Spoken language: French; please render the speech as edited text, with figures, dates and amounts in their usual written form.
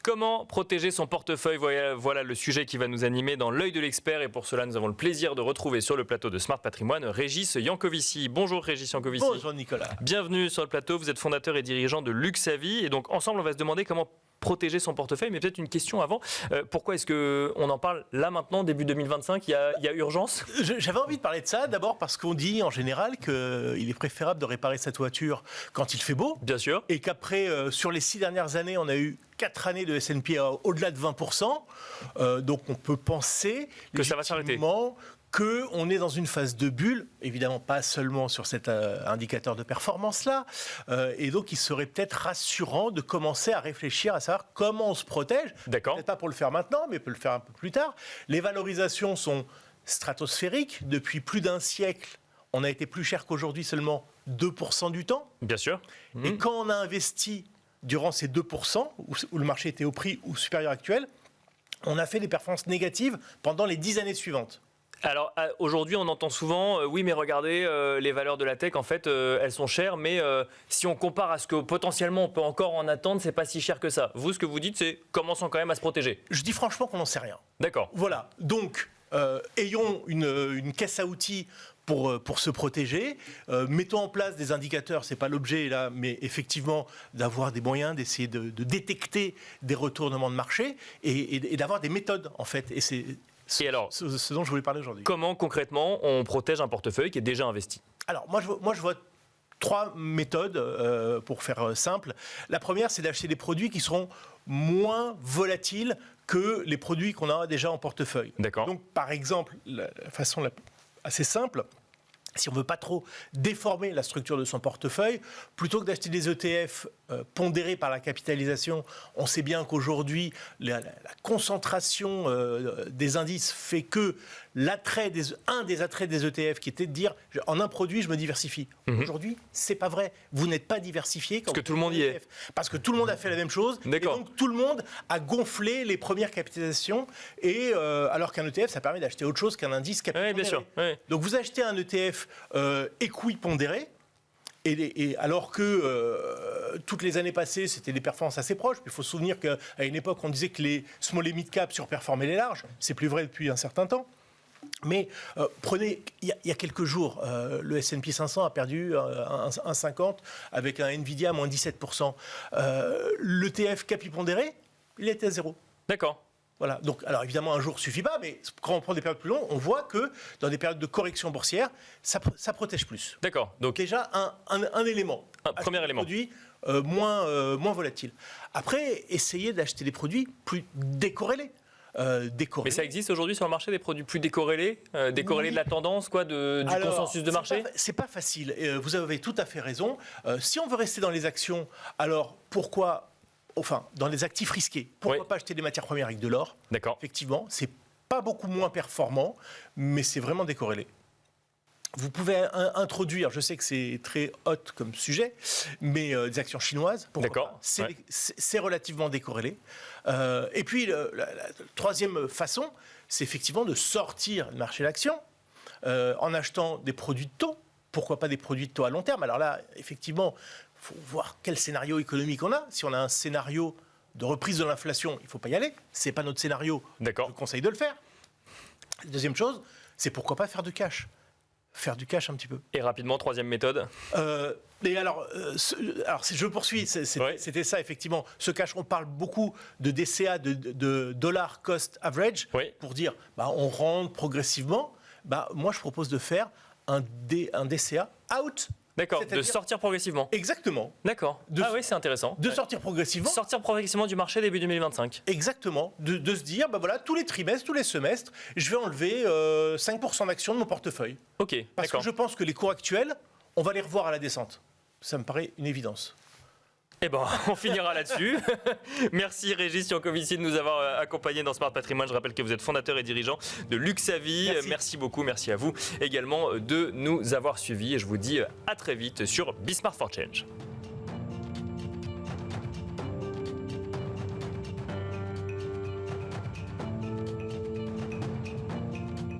Comment protéger son portefeuille? Voilà le sujet qui va nous animer dans l'œil de l'expert. Et pour cela, nous avons le plaisir de retrouver sur le plateau de Smart Patrimoine Régis Yankovici. Bonjour Régis Yankovici. Bonjour Nicolas. Bienvenue sur le plateau. Vous êtes fondateur et dirigeant de Luxavie. Et donc ensemble, on va se demander comment protéger son portefeuille. Mais peut-être une question avant. Pourquoi est-ce qu'on en parle là maintenant, début 2025? Il y a urgence? J'avais envie de parler de ça d'abord parce qu'on dit en général qu'il est préférable de réparer sa toiture quand il fait beau. Bien sûr. Et qu'après, sur les 6 dernières années, on a eu 4 années de S&P au-delà de 20%. Donc on peut penser que ça va s'arrêter. Qu'on est dans une phase de bulle, évidemment pas seulement sur cet indicateur de performance-là, et donc il serait peut-être rassurant de commencer à réfléchir à savoir comment on se protège. D'accord. Peut-être pas pour le faire maintenant, mais peut le faire un peu plus tard. Les valorisations sont stratosphériques. Depuis plus d'un siècle, on a été plus cher qu'aujourd'hui seulement 2% du temps. Bien sûr. Et quand on a investi durant ces 2%, où le marché était au prix ou supérieur actuel, on a fait des performances négatives pendant les 10 années suivantes. Alors aujourd'hui, on entend souvent, oui, mais regardez, les valeurs de la tech, en fait, elles sont chères, mais si on compare à ce que potentiellement on peut encore en attendre, c'est pas si cher que ça. Vous, ce que vous dites, c'est commençons quand même à se protéger. Je dis franchement qu'on n'en sait rien. D'accord. Voilà. Donc, ayons une caisse à outils pour se protéger. Mettons en place des indicateurs, c'est pas l'objet là, mais effectivement d'avoir des moyens d'essayer de détecter des retournements de marché et d'avoir des méthodes en fait. Et c'est alors, ce dont je voulais parler aujourd'hui. Comment concrètement on protège un portefeuille qui est déjà investi? Alors moi je vois 3 méthodes pour faire simple. La première, c'est d'acheter des produits qui seront moins volatiles que les produits qu'on a déjà en portefeuille. D'accord. Donc par exemple, la façon assez simple, si on ne veut pas trop déformer la structure de son portefeuille, plutôt que d'acheter des ETF pondérés par la capitalisation, on sait bien qu'aujourd'hui, la concentration des indices fait que un des attraits des ETF qui était de dire en un produit, je me diversifie. Aujourd'hui, ce n'est pas vrai. Vous n'êtes pas diversifié. Parce que tout le monde y est. Parce que tout le monde a fait la même chose. D'accord. Et donc, tout le monde a gonflé les premières capitalisations. Et alors qu'un ETF, ça permet d'acheter autre chose qu'un indice capitalisé. Oui, bien sûr. Oui. Donc, vous achetez un ETF équipondéré. Et alors que toutes les années passées, c'était des performances assez proches. Puis il faut se souvenir qu'à une époque, on disait que les small et mid cap surperformaient les larges. C'est plus vrai depuis un certain temps. Mais prenez, il y a quelques jours, le S&P 500 a perdu 1,50 avec un Nvidia à moins 17%. L'ETF capipondéré, il était à 0. D'accord. Voilà. Donc, alors évidemment, un jour ne suffit pas, mais quand on prend des périodes plus longues, on voit que dans des périodes de correction boursière, ça protège plus. D'accord. Donc déjà, un élément. Un premier élément. Des produits moins volatiles. Après, essayez d'acheter des produits plus décorrélés. Mais ça existe aujourd'hui sur le marché des produits plus décorrélés, décorrélés de la tendance, quoi, du consensus de marché? C'est pas facile. Vous avez tout à fait raison. Si on veut rester dans les actions, alors pourquoi, enfin, dans les actifs risqués, pourquoi pas acheter des matières premières avec de l'or? D'accord. Effectivement, c'est pas beaucoup moins performant, mais c'est vraiment décorrélé. Vous pouvez introduire, je sais que c'est très hot comme sujet, mais des actions chinoises. D'accord. C'est relativement décorrélé. Et puis, la troisième façon, c'est effectivement de sortir du marché de l'action en achetant des produits de taux. Pourquoi pas des produits de taux à long terme? Alors là, effectivement, il faut voir quel scénario économique on a. Si on a un scénario de reprise de l'inflation, il ne faut pas y aller. Ce n'est pas notre scénario. D'accord. Je conseille de le faire. Deuxième chose, c'est pourquoi pas faire du cash. Faire du cash un petit peu. Et rapidement, troisième méthode. Et alors, je poursuis, c'était ça effectivement. Ce cash, on parle beaucoup de DCA, de dollar cost average, pour dire on rentre progressivement. Moi, je propose de faire un DCA out. D'accord, de sortir progressivement. Exactement. D'accord. Ah oui, c'est intéressant. De sortir progressivement. Sortir progressivement du marché début 2025. Exactement. De se dire, voilà, tous les trimestres, tous les semestres, je vais enlever 5% d'actions de mon portefeuille. Ok, parce que je pense que les cours actuels, on va les revoir à la descente. Ça me paraît une évidence. Eh ben, on finira là-dessus. Merci Régis Yankovici de nous avoir accompagnés dans Smart Patrimoine. Je rappelle que vous êtes fondateur et dirigeant de Luxavie. Merci beaucoup, merci à vous également de nous avoir suivis. Et je vous dis à très vite sur Be Smart for Change.